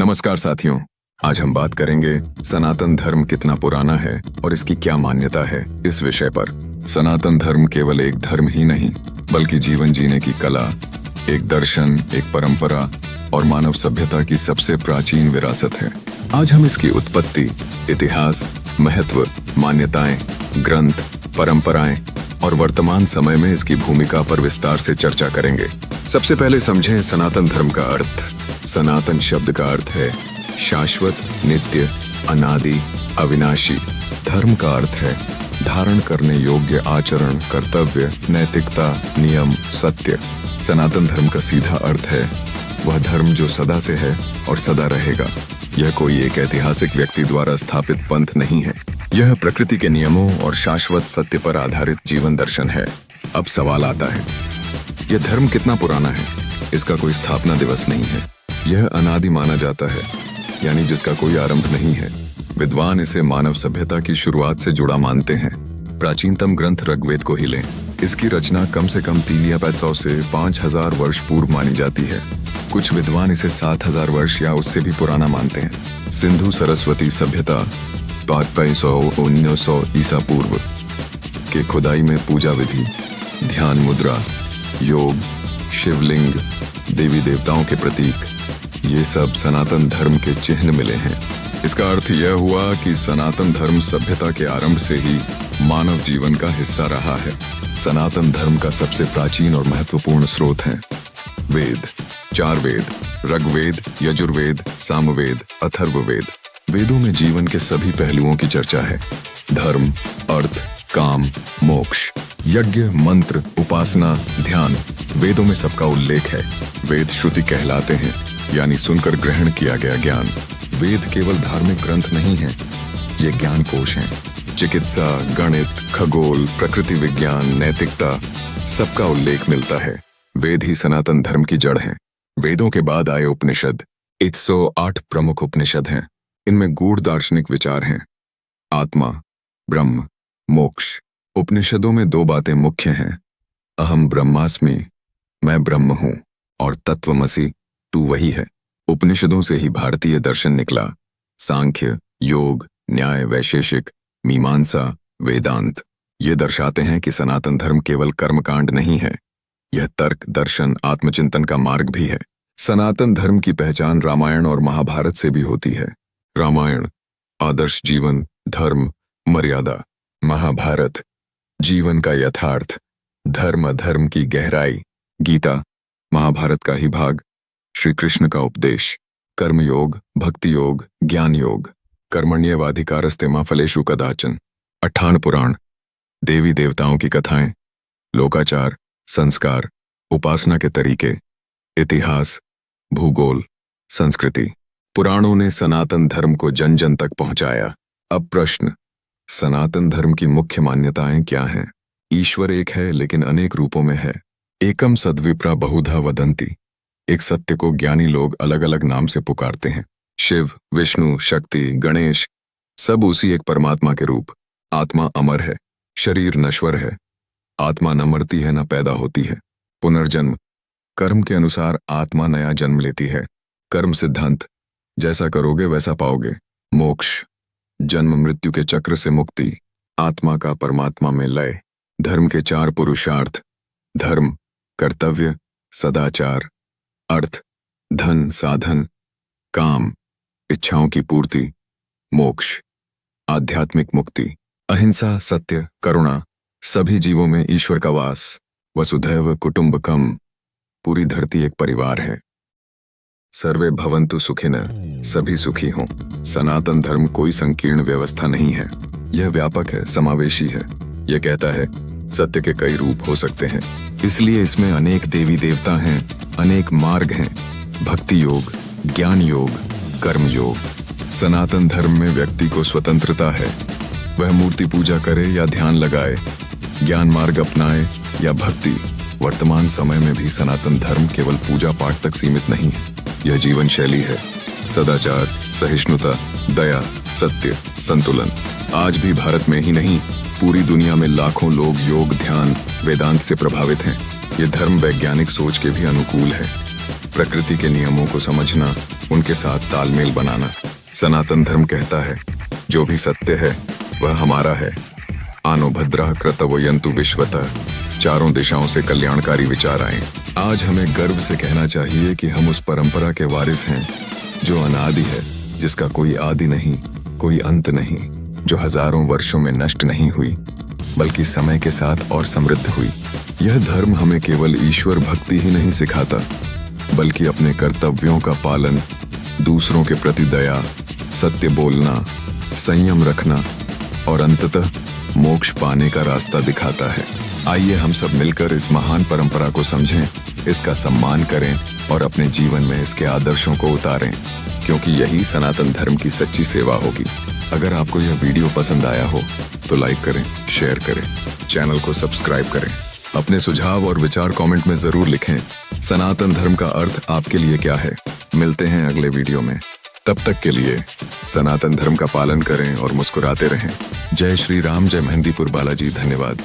नमस्कार साथियों, आज हम बात करेंगे सनातन धर्म कितना पुराना है और इसकी क्या मान्यता है। इस विषय पर सनातन धर्म केवल एक धर्म ही नहीं बल्कि जीवन जीने की कला, एक दर्शन, एक परंपरा और मानव सभ्यता की सबसे प्राचीन विरासत है। आज हम इसकी उत्पत्ति, इतिहास, महत्व, मान्यताएं, ग्रंथ, परंपराएं और वर्तमान समय में इसकी भूमिका पर विस्तार से चर्चा करेंगे। सबसे पहले समझें सनातन धर्म का अर्थ। सनातन शब्द का अर्थ है शाश्वत, नित्य, अनादि, अविनाशी। धर्म का अर्थ है धारण करने योग्य आचरण, कर्तव्य, नैतिकता, नियम, सत्य। सनातन धर्म का सीधा अर्थ है वह धर्म जो सदा से है और सदा रहेगा। यह कोई एक ऐतिहासिक व्यक्ति द्वारा स्थापित पंथ नहीं है। यह प्रकृति के नियमों और शाश्वत सत्य पर आधारित जीवन दर्शन है। अब सवाल आता है, यह धर्म कितना पुराना है? इसका कोई स्थापना दिवस नहीं है। यह अनादि माना जाता है, यानी जिसका कोई आरंभ नहीं है। विद्वान इसे मानव सभ्यता की शुरुआत से जुड़ा मानते हैं। प्राचीनतम ग्रंथ ऋग्वेद को ही लें, इसकी रचना कम से कम 300 से 5000 वर्ष पूर्व मानी जाती है। कुछ विद्वान इसे 7000 वर्ष या उससे भी पुराना मानते हैं। सिंधु सरस्वती सभ्यता 2500-1900 ईसा पूर्व के खुदाई में पूजा विधि, ध्यान मुद्रा, योग, शिवलिंग, देवी देवताओं के प्रतीक, ये सब सनातन धर्म के चिन्ह मिले हैं। इसका अर्थ यह हुआ कि सनातन धर्म सभ्यता के आरंभ से ही मानव जीवन का हिस्सा रहा है। सनातन धर्म का सबसे प्राचीन और महत्वपूर्ण स्रोत है वेद। 4 वेद, ऋग्वेद, यजुर्वेद, सामवेद, अथर्ववेद। वेदों में जीवन के सभी पहलुओं की चर्चा है। धर्म, अर्थ, काम, मोक्ष, यज्ञ, मंत्र, उपासना, ध्यान, वेदों में सबका उल्लेख है। वेद श्रुति कहलाते हैं, यानी सुनकर ग्रहण किया गया ज्ञान। वेद केवल धार्मिक ग्रंथ नहीं है, ये ज्ञान कोश हैं। चिकित्सा, गणित, खगोल, प्रकृति विज्ञान, नैतिकता, सबका उल्लेख मिलता है। वेद ही सनातन धर्म की जड़ हैं। वेदों के बाद आए उपनिषद। 108 प्रमुख उपनिषद हैं। इनमें गूढ़ दार्शनिक विचार हैं, आत्मा, ब्रह्म, मोक्ष। उपनिषदों में 2 बातें मुख्य हैं, अहम ब्रह्मास्मि, मैं ब्रह्म हूं, और तत्वमसि, तू वही है। उपनिषदों से ही भारतीय दर्शन निकला। सांख्य, योग, न्याय, वैशेषिक, मीमांसा, वेदांत। ये दर्शाते हैं कि सनातन धर्म केवल कर्मकांड नहीं है, यह तर्क, दर्शन, आत्मचिंतन का मार्ग भी है। सनातन धर्म की पहचान रामायण और महाभारत से भी होती है। रामायण आदर्श जीवन, धर्म, मर्यादा। महाभारत जीवन का यथार्थ, धर्म अधर्म की गहराई। गीता महाभारत का ही भाग, श्री कृष्ण का उपदेश। कर्मयोग, भक्ति योग, ज्ञान योग। कर्मण्येवाधिकारस्ते मा फलेषु कदाचन। 58 पुराण, देवी देवताओं की कथाएं, लोकाचार, संस्कार, उपासना के तरीके, इतिहास, भूगोल, संस्कृति। पुराणों ने सनातन धर्म को जन जन तक पहुंचाया। अब प्रश्न, सनातन धर्म की मुख्य मान्यताएं क्या हैं? ईश्वर एक है लेकिन अनेक रूपों में है। एकम सद्विप्रा बहुधा वदन्ति। एक सत्य को ज्ञानी लोग अलग अलग नाम से पुकारते हैं। शिव, विष्णु, शक्ति, गणेश, सब उसी एक परमात्मा के रूप। आत्मा अमर है, शरीर नश्वर है। आत्मा न मरती है न पैदा होती है। पुनर्जन्म, कर्म के अनुसार आत्मा नया जन्म लेती है। कर्म सिद्धांत, जैसा करोगे वैसा पाओगे। मोक्ष, जन्म मृत्यु के चक्र से मुक्ति, आत्मा का परमात्मा में लय। धर्म के 4 पुरुषार्थ, धर्म, कर्तव्य, सदाचार, अर्थ, धन, साधन, काम, इच्छाओं की पूर्ति, मोक्ष, आध्यात्मिक मुक्ति। अहिंसा, सत्य, करुणा, सभी जीवों में ईश्वर का वास। वसुधैव कुटुंबकम, पूरी धरती एक परिवार है। सर्वे भवन्तु सुखिनः, सभी सुखी हों। सनातन धर्म कोई संकीर्ण व्यवस्था नहीं है, यह व्यापक है, समावेशी है। यह कहता है सत्य के कई रूप हो सकते हैं, इसलिए इसमें अनेक देवी देवता हैं, अनेक मार्ग हैं। भक्ति योग, ज्ञान योग, कर्म योग। सनातन धर्म में व्यक्ति को स्वतंत्रता है, वह मूर्ति पूजा करे या ध्यान लगाए, ज्ञान मार्ग अपनाए या भक्ति। वर्तमान समय में भी सनातन धर्म केवल पूजा पाठ तक सीमित नहीं है, यह जीवन शैली है। सदाचार, सहिष्णुता, दया, सत्य, संतुलन। आज भी भारत में ही नहीं, पूरी दुनिया में लाखों लोग योग, ध्यान, वेदांत से प्रभावित हैं। ये धर्म वैज्ञानिक सोच के भी अनुकूल है। प्रकृति के नियमों को समझना, उनके साथ तालमेल बनाना। सनातन धर्म कहता है, जो भी सत्य है वह हमारा है। आनो भद्रः कृतवोयन्तु विश्वतः। चारों दिशाओं से कल्याणकारी विचार आए। आज हमें गर्व से कहना चाहिए कि हम उस परंपरा के वारिस हैं जो अनादि है, जिसका कोई आदि नहीं, कोई अंत नहीं, जो हजारों वर्षों में नष्ट नहीं हुई, बल्कि समय के साथ और समृद्ध हुई। यह धर्म हमें केवल ईश्वर भक्ति ही नहीं सिखाता, बल्कि अपने कर्तव्यों का पालन, दूसरों के प्रति दया, सत्य बोलना, संयम रखना और अंततः मोक्ष पाने का रास्ता दिखाता है। आइए हम सब मिलकर इस महान परंपरा को समझें, इसका सम्मान करें और अपने जीवन में इसके आदर्शों को उतारें, क्योंकि यही सनातन धर्म की सच्ची सेवा होगी। अगर आपको यह वीडियो पसंद आया हो तो लाइक करें, शेयर करें, चैनल को सब्सक्राइब करें। अपने सुझाव और विचार कमेंट में जरूर लिखें। सनातन धर्म का अर्थ आपके लिए क्या है? मिलते हैं अगले वीडियो में। तब तक के लिए सनातन धर्म का पालन करें और मुस्कुराते रहें। जय श्री राम, जय मेहंदीपुर बालाजी। धन्यवाद।